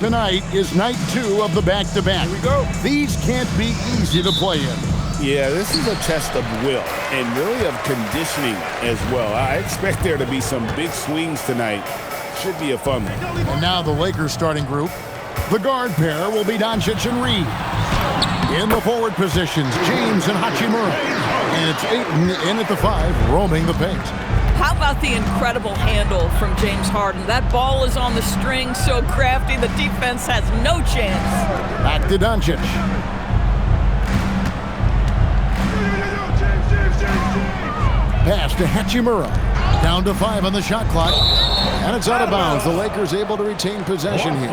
Tonight is night 2 of the back-to-back. Here we go. These can't be easy to play in. Yeah, this is a test of will and really of conditioning as well. I expect there to be some big swings tonight. Should be a fun one. And now the Lakers starting group. The guard pair will be Doncic and Reed. In the forward positions, James and Hachimura. And it's Ayton in at the 5, roaming the paint. How about the incredible handle from James Harden? That ball is on the string, so crafty, the defense has no chance. Back to Doncic. Pass to Hachimura. Down to 5 on the shot clock. And it's out of bounds. The Lakers able to retain possession here.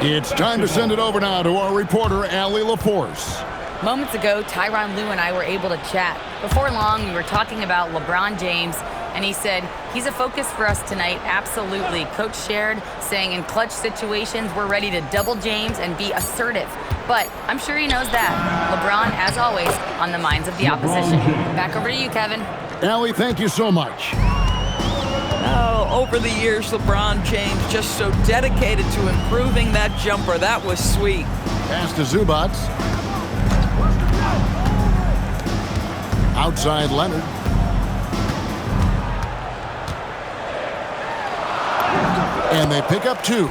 It's time to send it over now to our reporter, Allie LaForce. Moments ago, Tyronn Lue and I were able to chat. Before long, we were talking about LeBron James, and he said, he's a focus for us tonight, absolutely. Coach shared, saying in clutch situations, we're ready to double James and be assertive. But I'm sure he knows that. LeBron, as always, on the minds of the opposition. Back over to you, Kevin. Allie, thank you so much. Oh, over the years, LeBron James just so dedicated to improving that jumper. That was sweet. Pass to Zubac. Outside Leonard. And they pick up 2. The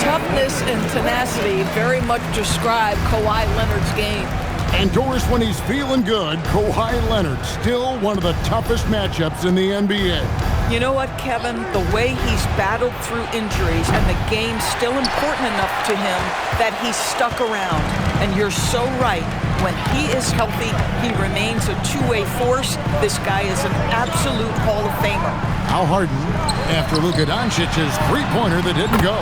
toughness and tenacity very much describe Kawhi Leonard's game. And Doris, when he's feeling good, Kawhi Leonard, still one of the toughest matchups in the NBA. You know what, Kevin? The way he's battled through injuries and the game's still important enough to him that he's stuck around. And you're so right. When he is healthy, he remains a two-way force. This guy is an absolute Hall of Famer. Al Harden, after Luka Doncic's three-pointer that didn't go.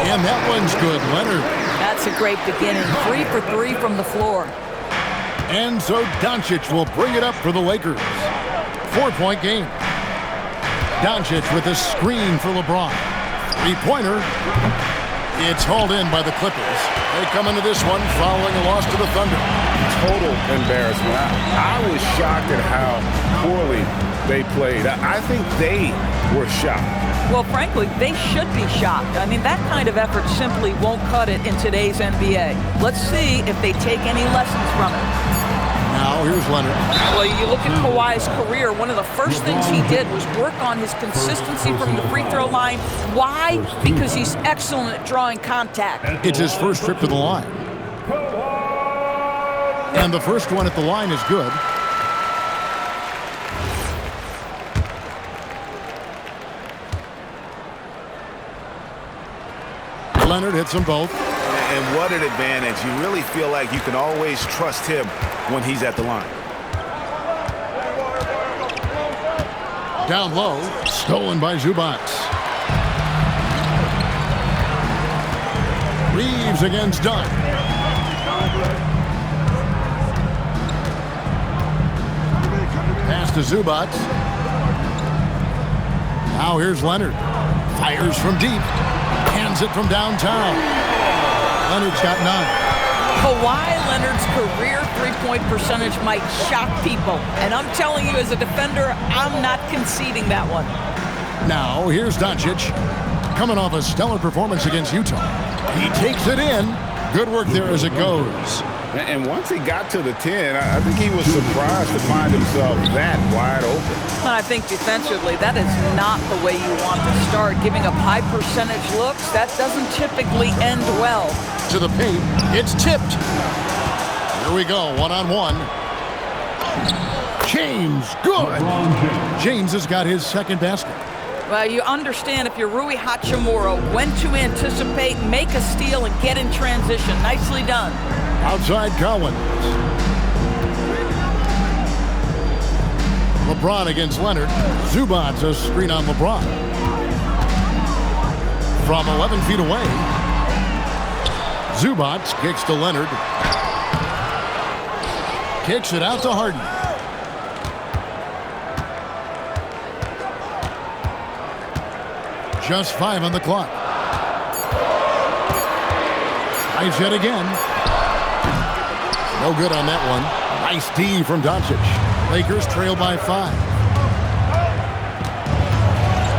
And that one's good, Leonard. That's a great beginning. 3 for 3 from the floor. And so Doncic will bring it up for the Lakers. 4-point game. Doncic with a screen for LeBron. Three-pointer. It's hauled in by the Clippers. They come into this one following a loss to the Thunder. Total embarrassment. I was shocked at how poorly they played. I think they were shocked. Well, frankly, they should be shocked. I mean, that kind of effort simply won't cut it in today's NBA. Let's see if they take any lessons from it. Now, here's Leonard. Well, you look at Kawhi's career, one of the first things he did was work on his consistency from the free throw line. Why? Because he's excellent at drawing contact. It's his first trip to the line. And the first one at the line is good. Leonard hits them both. And what an advantage. You really feel like you can always trust him when he's at the line. Down low, stolen by Zubac. Reeves against Dunn. Pass to Zubac. Now here's Leonard. Fires from deep. Hands it from downtown. Leonard's got 9. Kawhi Leonard's career three-point percentage might shock people. And I'm telling you, as a defender, I'm not conceding that one. Now, here's Doncic, coming off a stellar performance against Utah. He takes it in. Good work there as it goes. And once he got to the 10, I think he was surprised to find himself that wide open. And I think defensively, that is not the way you want to start. Giving up high percentage looks, that doesn't typically end well. To the paint, it's tipped. Here we go, one-on-one. James, good. James has got his second basket. Well, you understand if you're Rui Hachimura, when to anticipate, make a steal, and get in transition. Nicely done. Outside Collins. LeBron against Leonard. Zubac a screen on LeBron. From 11 feet away. Zubac kicks to Leonard. Kicks it out to Harden. Just 5 on the clock. Tries yet again. No good on that one. Nice D from Doncic. Lakers trail by 5.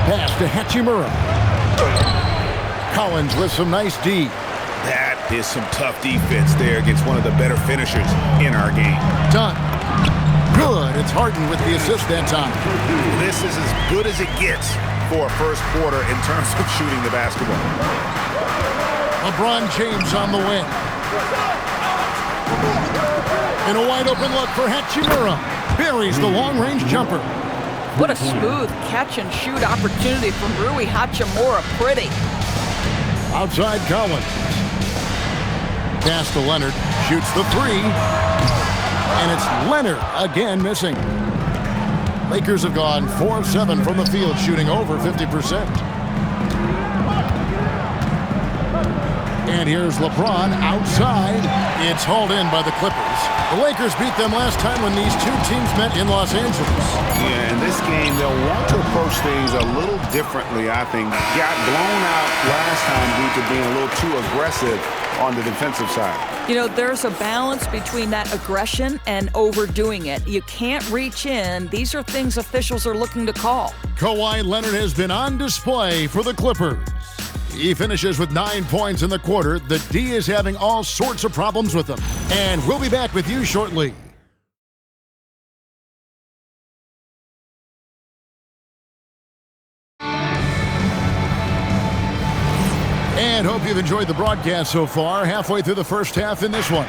Pass to Hachimura. Collins with some nice D. That is some tough defense there against one of the better finishers in our game. Done. Good. It's Harden with the assist that time. This is as good as it gets for a first quarter in terms of shooting the basketball. LeBron James on the wing. And a wide open look for Hachimura. Buries the long-range jumper. What a smooth catch-and-shoot opportunity from Rui Hachimura. Pretty. Outside Collins. Pass to Leonard. Shoots the three. And it's Leonard again missing. Lakers have gone 4 of 7 from the field, shooting over 50%. And here's LeBron outside. It's hauled in by the Clippers. The Lakers beat them last time when these two teams met in Los Angeles. Yeah, in this game, they'll want to approach things a little differently, I think. Got blown out last time due to being a little too aggressive on the defensive side. You know, there's a balance between that aggression and overdoing it. You can't reach in. These are things officials are looking to call. Kawhi Leonard has been on display for the Clippers. He finishes with 9 points in the quarter. The D is having all sorts of problems with him. And we'll be back with you shortly. And hope you've enjoyed the broadcast so far. Halfway through the first half in this one.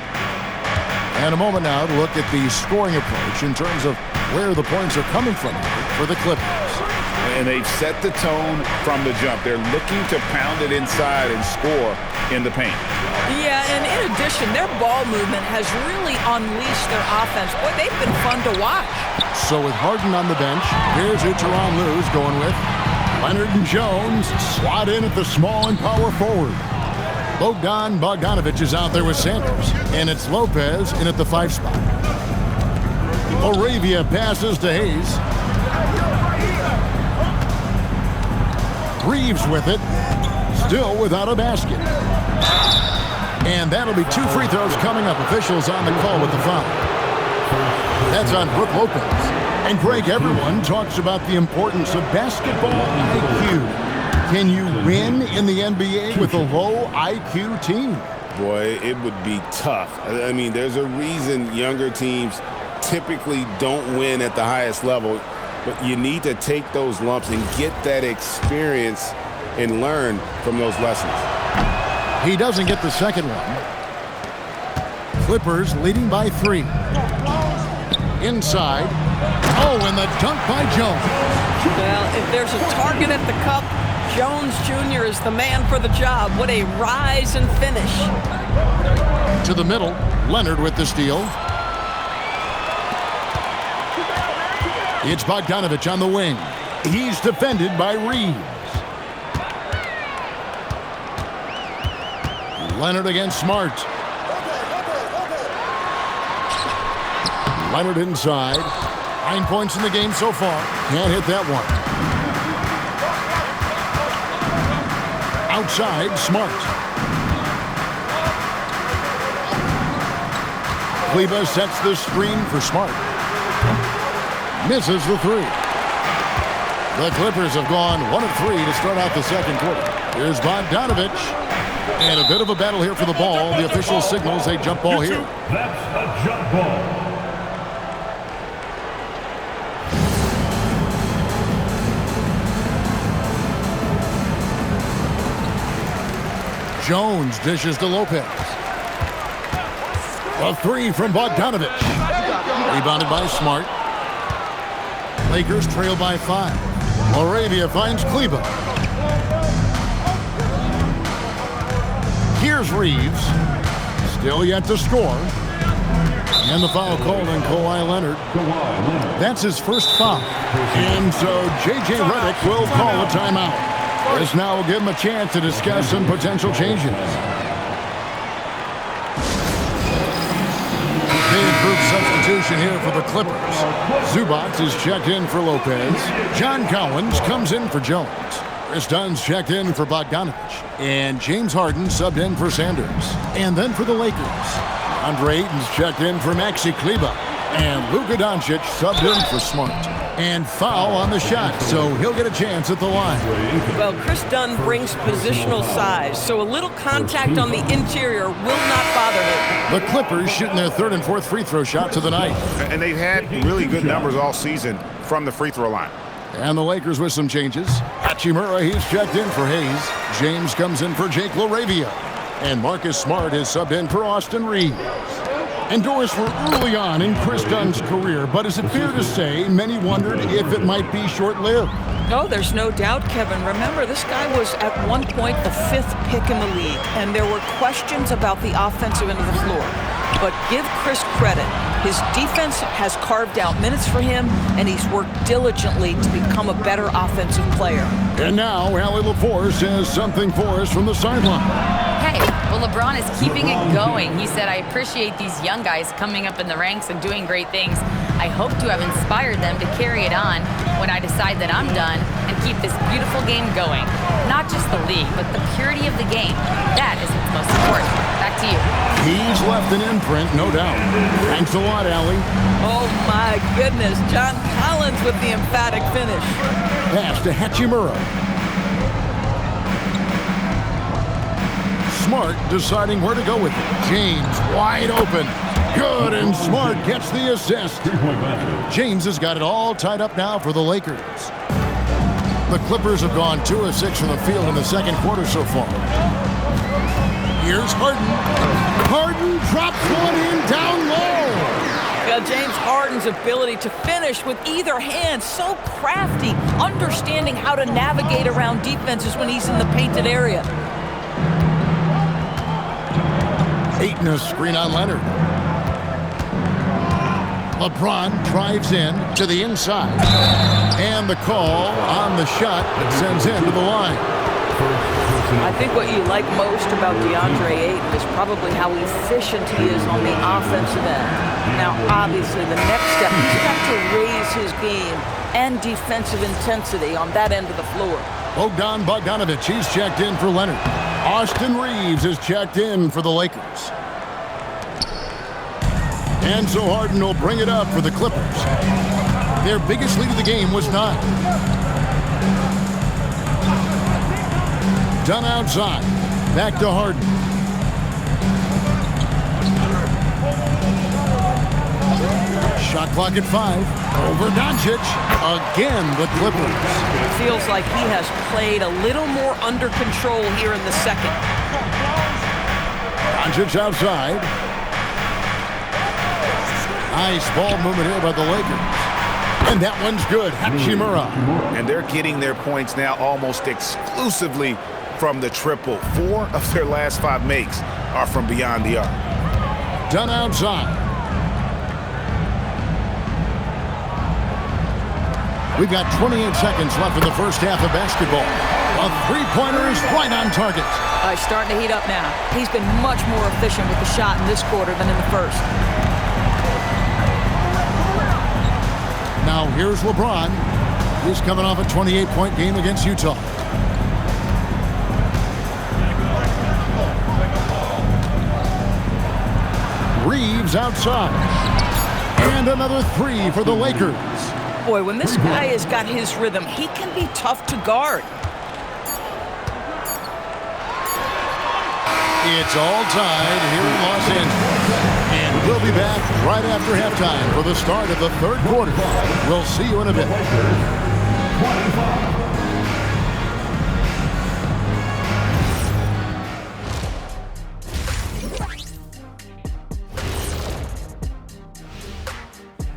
And a moment now to look at the scoring approach in terms of where the points are coming from for the Clippers. And they've set the tone from the jump. They're looking to pound it inside and score in the paint. Yeah, and in addition, their ball movement has really unleashed their offense. Boy, they've been fun to watch. So with Harden on the bench, here's who Tyronn Lue's going with. Leonard and Jones slot in at the small and power forward. Bogdanovich is out there with Sanders. And it's Lopez in at the 5 spot. Arabia passes to Hayes. Reeves with it, still without a basket. And that'll be 2 free throws coming up. Officials on the call with the foul. That's on Brook Lopez. And Greg, everyone talks about the importance of basketball IQ. Can you win in the NBA with a low IQ team? Boy, it would be tough. I mean, there's a reason younger teams typically don't win at the highest level. But you need to take those lumps and get that experience and learn from those lessons. He doesn't get the second one. Clippers leading by 3. Inside. Oh, and the dunk by Jones. Well, if there's a target at the cup, Jones Jr. is the man for the job. What a rise and finish. To the middle. Leonard with the steal. It's Bogdanovich on the wing. He's defended by Reeves. Leonard against Smart. Leonard inside. 9 points in the game so far. Can't hit that one. Outside, Smart. Kleber sets the screen for Smart. Misses the 3. The Clippers have gone 1 of 3 to start out the second quarter. Here's Bogdanovich. And a bit of a battle here for the ball. The official signals a jump ball here. That's a jump ball. Jones dishes to Lopez. A 3 from Bogdanovich. Rebounded by Smart. Lakers trail by 5. Arabia finds Kleber. Here's Reeves. Still yet to score. And the foul called on Kawhi Leonard. That's his first foul. And so J.J. Redick will call a timeout. This now will give him a chance to discuss some potential changes. Big group substitution here for the Clippers. Zubac is checked in for Lopez. John Collins comes in for Jones. Chris Dunn's checked in for Bogdanovich. And James Harden subbed in for Sanders. And then for the Lakers, Andre Ayton's checked in for Maxi Kleber. And Luka Doncic subbed in for Smart. And foul on the shot, so he'll get a chance at the line. Well, Chris Dunn brings positional size, so a little contact on the interior will not bother him. The Clippers shooting their third and fourth free throw shots of the night. And they've had really good numbers all season from the free throw line. And the Lakers with some changes. Hachimura, he's checked in for Hayes. James comes in for Jake LaRavia. And Marcus Smart is subbed in for Austin Reeves. Endorsed were early on in Chris Dunn's career, but is it fair to say many wondered if it might be short-lived? No, there's no doubt, Kevin. Remember, this guy was at one point the 5th pick in the league, and there were questions about the offensive end of the floor. But give Chris credit. His defense has carved out minutes for him, and he's worked diligently to become a better offensive player. And now, Allie LaForce says something for us from the sideline. Hey, well, LeBron is keeping it going. He said, I appreciate these young guys coming up in the ranks and doing great things. I hope to have inspired them to carry it on when I decide that I'm done and keep this beautiful game going. Not just the league, but the purity of the game. That is what's most important. Back to you. He's left an imprint, no doubt. Thanks a lot, Allie. Oh, my goodness. John Collins with the emphatic finish. Pass to Hachimura. Smart deciding where to go with it. James wide open. Good, and Smart gets the assist. James has got it all tied up now for the Lakers. The Clippers have gone 2 of 6 from the field in the second quarter so far. Here's Harden. Harden drops one in down low. Well, James Harden's ability to finish with either hand, so crafty, understanding how to navigate around defenses when he's in the painted area. Ayton a screen on Leonard. LeBron drives in to the inside. And the call on the shot that sends him to the line. I think what you like most about DeAndre Ayton is probably how efficient he is on the offensive end. Now, obviously, the next step, he's got to raise his game and defensive intensity on that end of the floor. Bogdan Bogdanovic, he's checked in for Leonard. Austin Reeves is checked in for the Lakers. And so Harden will bring it up for the Clippers. Their biggest lead of the game was 9. Done outside. Back to Harden. Shot clock at 5. Over Doncic. Again, the Clippers. It feels like he has played a little more under control here in the second. Doncic outside. Nice ball movement here by the Lakers. And that one's good. Hachimura. And they're getting their points now almost exclusively from the triple. 4 of their last 5 makes are from beyond the arc. Done outside. We've got 28 seconds left in the first half of basketball. A three-pointer is right on target. He's starting to heat up now. He's been much more efficient with the shot in this quarter than in the first. Now here's LeBron. He's coming off a 28-point game against Utah. Reeves outside. And another 3 for the Lakers. Boy, when this guy has got his rhythm, he can be tough to guard. It's all tied here in Los Angeles. And we'll be back right after halftime for the start of the third quarter. We'll see you in a bit.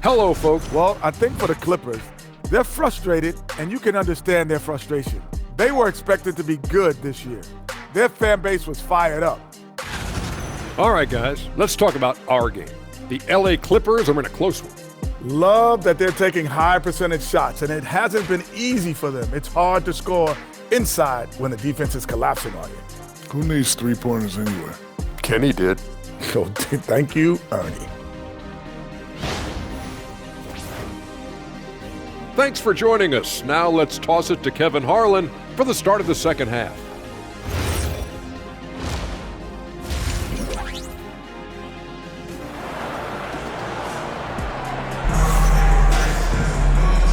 Hello, folks. Well, I think for the Clippers, they're frustrated, and you can understand their frustration. They were expected to be good this year. Their fan base was fired up. All right, guys, let's talk about our game. The LA Clippers are in a close one. Love that they're taking high percentage shots, and it hasn't been easy for them. It's hard to score inside when the defense is collapsing on you. Who needs three-pointers anyway? Kenny did. So thank you, Ernie. Thanks for joining us. Now let's toss it to Kevin Harlan for the start of the second half.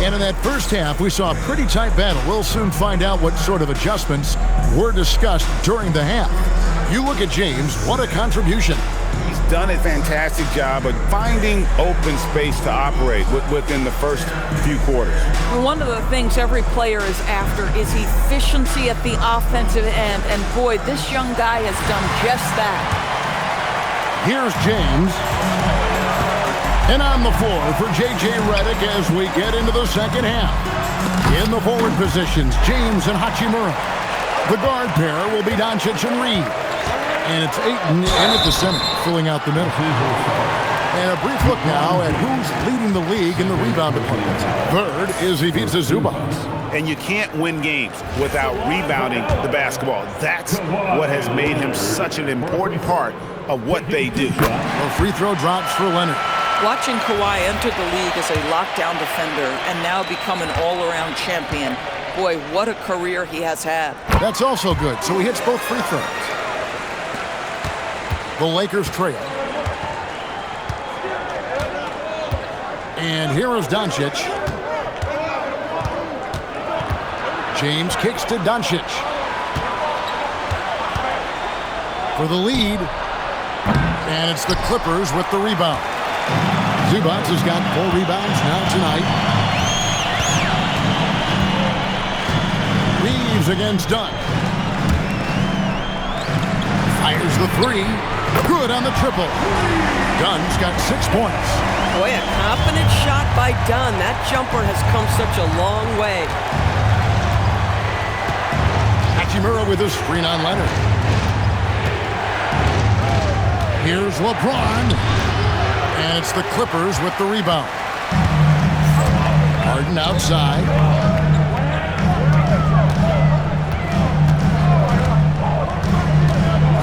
And in that first half, we saw a pretty tight battle. We'll soon find out what sort of adjustments were discussed during the half. You look at James, what a contribution. He's done a fantastic job of finding open space to operate within the first few quarters. One of the things every player is after is efficiency at the offensive end. And boy, this young guy has done just that. Here's James. And on the floor for J.J. Redick as we get into the second half. In the forward positions, James and Hachimura. The guard pair will be Doncic and Reed. And it's Ayton in at the center, filling out the middle. And a brief look now at who's leading the league in the rebound department. Third is Ivica Zubac. And you can't win games without rebounding the basketball. That's what has made him such an important part of what they do. The free throw drops for Leonard. Watching Kawhi enter the league as a lockdown defender and now become an all-around champion, boy, what a career he has had. That's also good, so he hits both free throws. The Lakers trail. And here is Doncic. James kicks to Doncic. For the lead. And it's the Clippers with the rebound. Zubac has got 4 rebounds now tonight. Reeves against Dunn. Fires the 3. Good on the triple. Dunn's got 6 points. Boy, a confident shot by Dunn. That jumper has come such a long way. Hachimura with a screen on Leonard. Here's LeBron. And it's the Clippers with the rebound. Harden outside.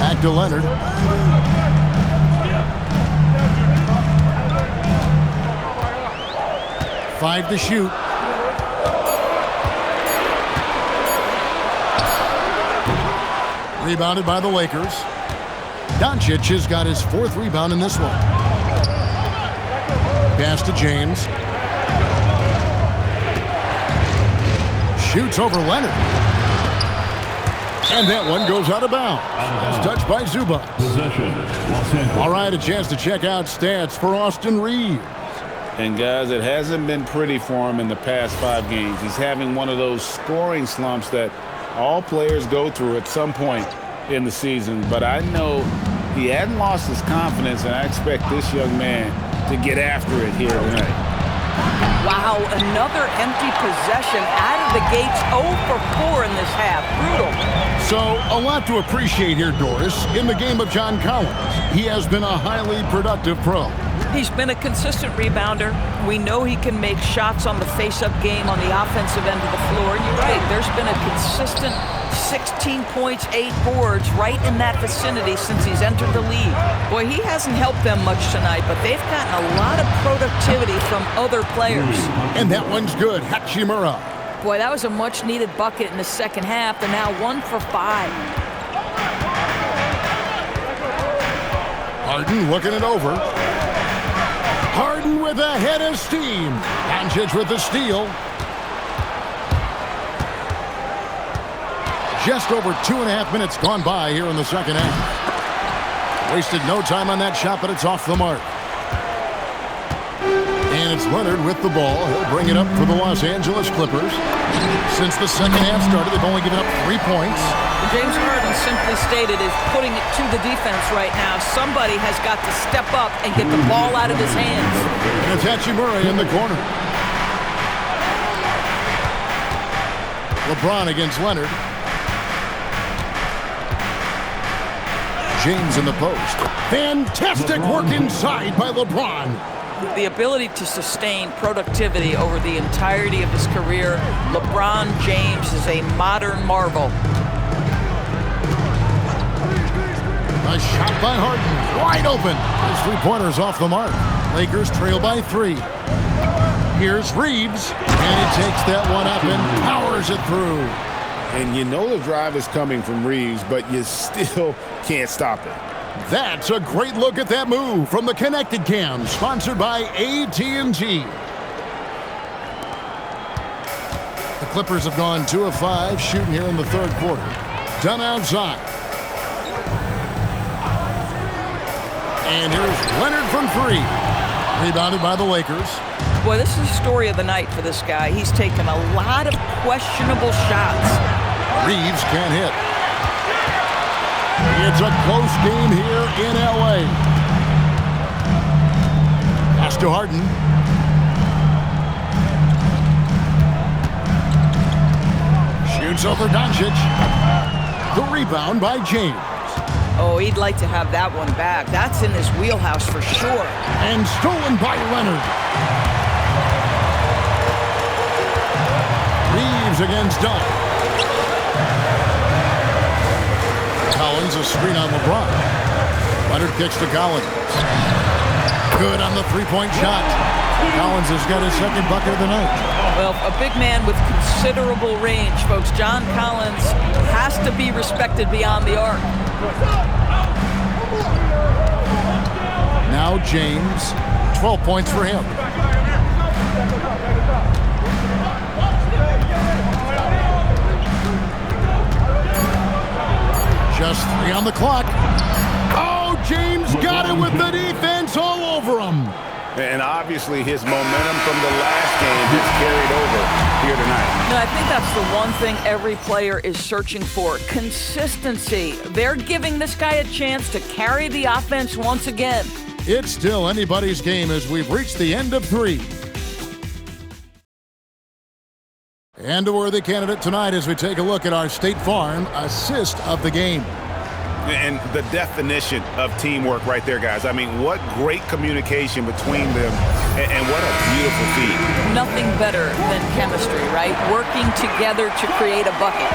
Back to Leonard. Five to shoot. Rebounded by the Lakers. Doncic has got his 4th rebound in this one. Pass to James. Shoots over Leonard. And that one goes out of bounds. That's touched by Zubac. All right, a chance to check out stats for Austin Reeves. And guys, it hasn't been pretty for him in the past 5 games. He's having one of those scoring slumps that all players go through at some point in the season. But I know he hadn't lost his confidence, and I expect this young man to get after it here tonight. Wow, another empty possession out of the gates. 0 for 4 in this half. Brutal. So, a lot to appreciate here, Doris, in the game of John Collins. He has been a highly productive pro. He's been a consistent rebounder. We know he can make shots on the face-up game on the offensive end of the floor. And you're right, there's been a consistent 16 points, 8 boards right in that vicinity since he's entered the league. Boy, he hasn't helped them much tonight, but they've gotten a lot of productivity from other players. And that one's good. Hachimura. Boy, that was a much-needed bucket in the second half. They're now 1 for 5. Harden looking it over. Harden with a head of steam. Doncic with the steal. Just over 2.5 minutes gone by here in the second half. Wasted no time on that shot, but it's off the mark. And it's Leonard with the ball. He'll bring it up for the Los Angeles Clippers. Since the second half started, they've only given up 3 points. James Harden, simply stated, is putting it to the defense right now. Somebody has got to step up and get the ball out of his hands. And it's Hachimura in the corner. LeBron against Leonard. James in the post. Fantastic work inside by LeBron. The ability to sustain productivity over the entirety of his career, LeBron James is a modern marvel. A shot by Harden, wide open. His 3-pointer's off the mark. Lakers trail by 3. Here's Reeves, and he takes that one up and powers it through. And you know the drive is coming from Reeves, but you still can't stop it. That's a great look at that move from the Connected Cam, sponsored by AT&T. The Clippers have gone 2 of 5 shooting here in the third quarter. Done outside. And here's Leonard from 3. Rebounded by the Lakers. Boy, this is the story of the night for this guy. He's taken a lot of questionable shots. Reeves can't hit. It's a close game here in L.A. Pass to Harden. Shoots over Doncic. The rebound by James. Oh, he'd like to have that one back. That's in his wheelhouse for sure. And stolen by Leonard. Reeves against Dunn. Collins, a screen on LeBron. Leonard kicks to Collins. Good on the three-point shot. Collins has got his second bucket of the night. Well, a big man with considerable range, folks. John Collins has to be respected beyond the arc. Now James, 12 points for him. Just 3 on the clock. Oh, James got it with the defense all over him. And obviously his momentum from the last game has carried over here tonight. No, I think that's the one thing every player is searching for. Consistency. They're giving this guy a chance to carry the offense once again. It's still anybody's game as we've reached the end of 3. And a worthy candidate tonight as we take a look at our State Farm assist of the game. And the definition of teamwork right there, guys. I mean, what great communication between them, and what a beautiful feat. Nothing better than chemistry, right? Working together to create a bucket.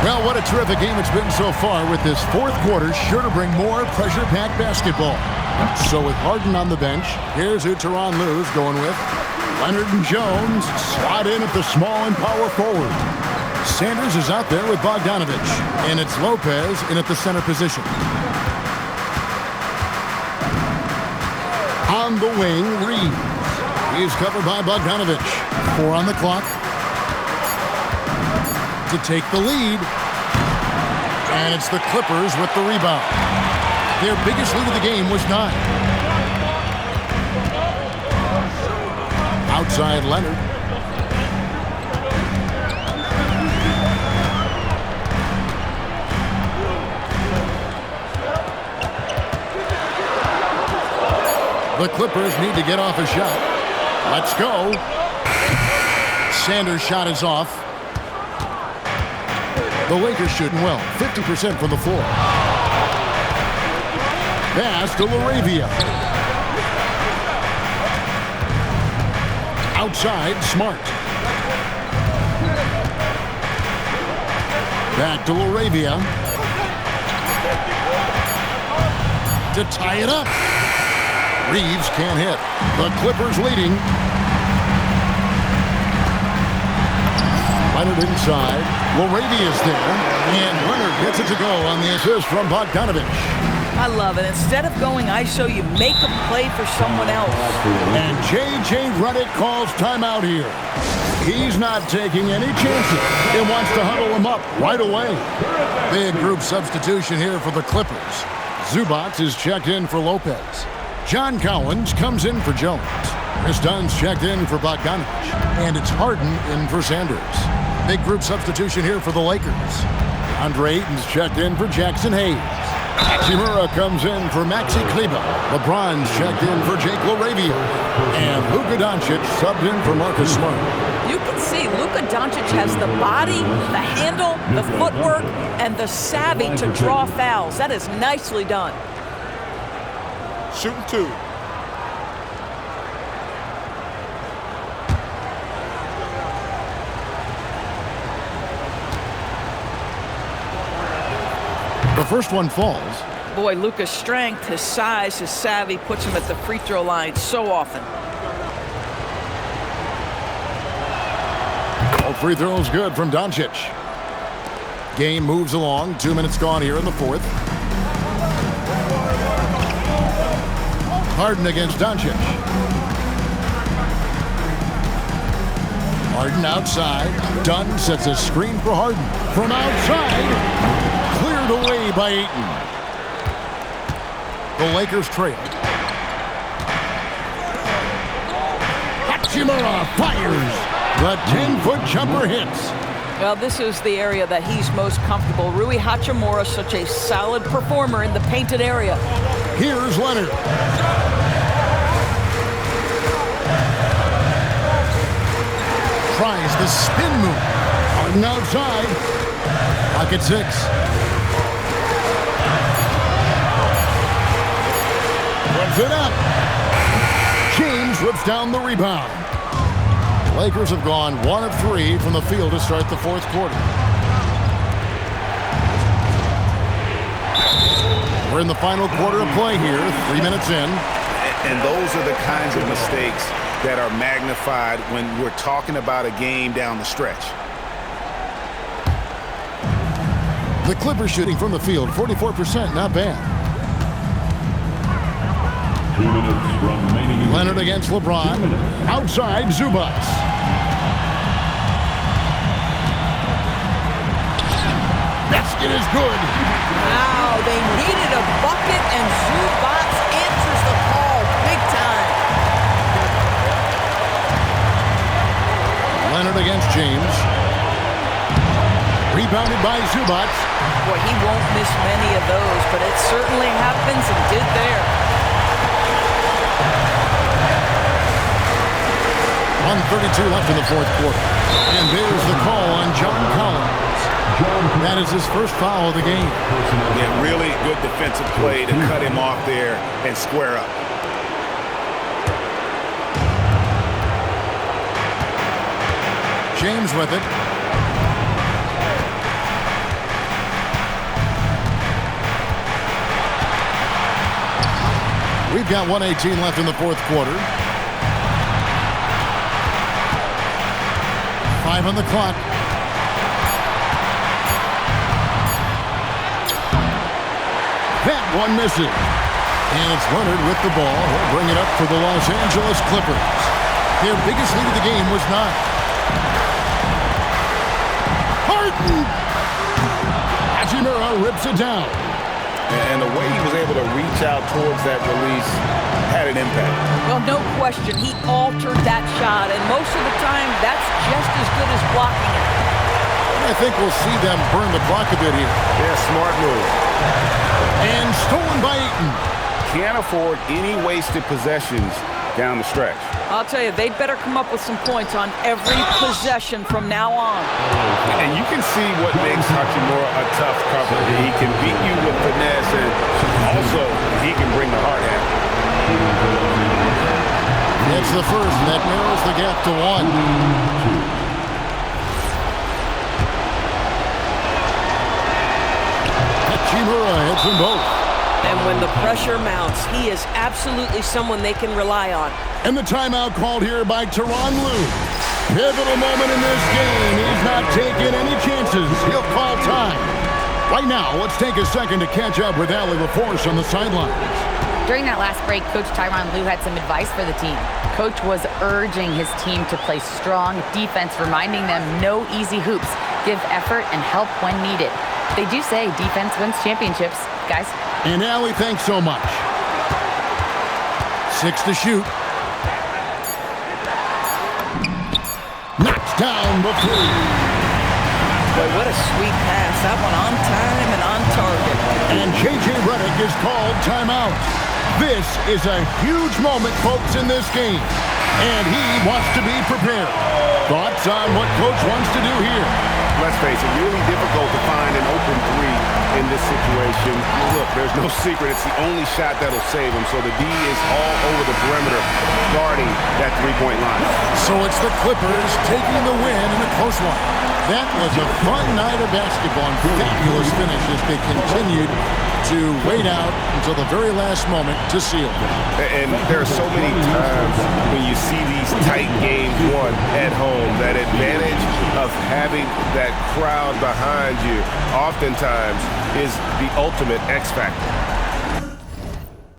Well, what a terrific game it's been so far, with this fourth quarter sure to bring more pressure-packed basketball. So with Harden on the bench, here's who Tyronn Lue's going with. Leonard and Jones slot in at the small and power forward. Sanders is out there with Bogdanovich, and it's Lopez in at the center position. On the wing, Reeves. He's covered by Bogdanovich. 4 on the clock to take the lead. And it's the Clippers with the rebound. Their biggest lead of the game was 9. Outside Leonard. The Clippers need to get off a shot. Let's go. Sanders' shot is off. The Lakers shooting well, 50% from the floor. Pass to LaRavia. Outside, Smart. Back to LaRavia. To tie it up. Reeves can't hit. The Clippers leading. Leonard inside. LaRavia's there. And Leonard gets it to go on the assist from Bogdanovich. I love it. Instead of going ISO, you make a play for someone else. And J.J. Redick calls timeout here. He's not taking any chances and wants to huddle him up right away. Big group substitution here for the Clippers. Zubac is checked in for Lopez. John Collins comes in for Jones. Chris Dunn's checked in for Bogdanovich. And it's Harden in for Sanders. Big group substitution here for the Lakers. Andre Ayton's checked in for Jackson Hayes. Hachimura comes in for Maxi Kleber. LeBron's checked in for Jake LaRavia. And Luka Doncic subbed in for Marcus Smart. You can see Luka Doncic has the body, the handle, the footwork, and the savvy to draw fouls. That is nicely done. Shooting 2. The first one falls. Boy, Luka's strength, his size, his savvy puts him at the free throw line so often. All free throws good from Doncic. Game moves along. 2 minutes gone here in the fourth. Harden against Doncic. Harden outside. Dunn sets a screen for Harden. From outside, cleared away by Ayton. The Lakers trail. Hachimura fires. The 10-foot jumper hits. Well, this is the area that he's most comfortable. Rui Hachimura, such a solid performer in the painted area. Here's Leonard. Tries the spin move. Harden outside. Pocket 6. Puts it up. James rips down the rebound. Lakers have gone 1 of 3 from the field to start the fourth quarter. We're in the final quarter of play here, 3 minutes in. And those are the kinds of mistakes that are magnified when we're talking about a game down the stretch. The Clippers shooting from the field, 44%, not bad. 2 minutes remaining. Leonard against LeBron. Outside, Zubats. Basket is good. Wow, they needed a bucket, and Zubats answers the call big time. Leonard against James. Rebounded by Zubats. Boy, he won't miss many of those, but it certainly happens and did there. 1:32 left in the fourth quarter. And there's the call on John Collins. That is his first foul of the game. Yeah, really good defensive play to cut him off there and square up. James with it. We've got 1:18 left in the fourth quarter. 5 on the clock. That one misses. And it's Leonard with the ball. He'll bring it up for the Los Angeles Clippers. Their biggest lead of the game was 9. Harden! Hachimura rips it down. And the way he was able to reach out towards that release had an impact. Well, no question. He altered that shot, and most of the time, that's just as good as blocking it. I think we'll see them burn the clock a bit here. Yeah, smart move. And stolen by Ayton. Can't afford any wasted possessions down the stretch. I'll tell you, they'd better come up with some points on every possession from now on. And you can see what makes Hachimura a tough cover. He can beat you with finesse, and also he can bring the hard hat. That's the first, and that narrows the gap to 1. Hachimura hits them both. And when the pressure mounts, he is absolutely someone they can rely on. And the timeout called here by Tyronn Lue. Pivotal moment in this game. He's not taking any chances. He'll call time. Right now, let's take a second to catch up with Allie LaForce on the sidelines. During that last break, Coach Tyronn Lue had some advice for the team. Coach was urging his team to play strong defense, reminding them no easy hoops, give effort, and help when needed. They do say defense wins championships, guys. And Allie, thanks so much. 6 to shoot. Knocks down the 3. Boy, what a sweet pass. That one on time and on target. And J.J. Redick is called timeout. This is a huge moment, folks, in this game. And he wants to be prepared. Thoughts on what Coach wants to do here? Let's face it, really difficult to find an open 3 in this situation. Look, there's no secret. It's the only shot that'll save him. So the D is all over the perimeter guarding that three-point line. So it's the Clippers taking the win in a close one. That was a fun night of basketball and fabulous finish as they continued to wait out until the very last moment to seal. And there are so many times when you see these tight games won at home, that advantage of having that crowd behind you oftentimes is the ultimate X factor.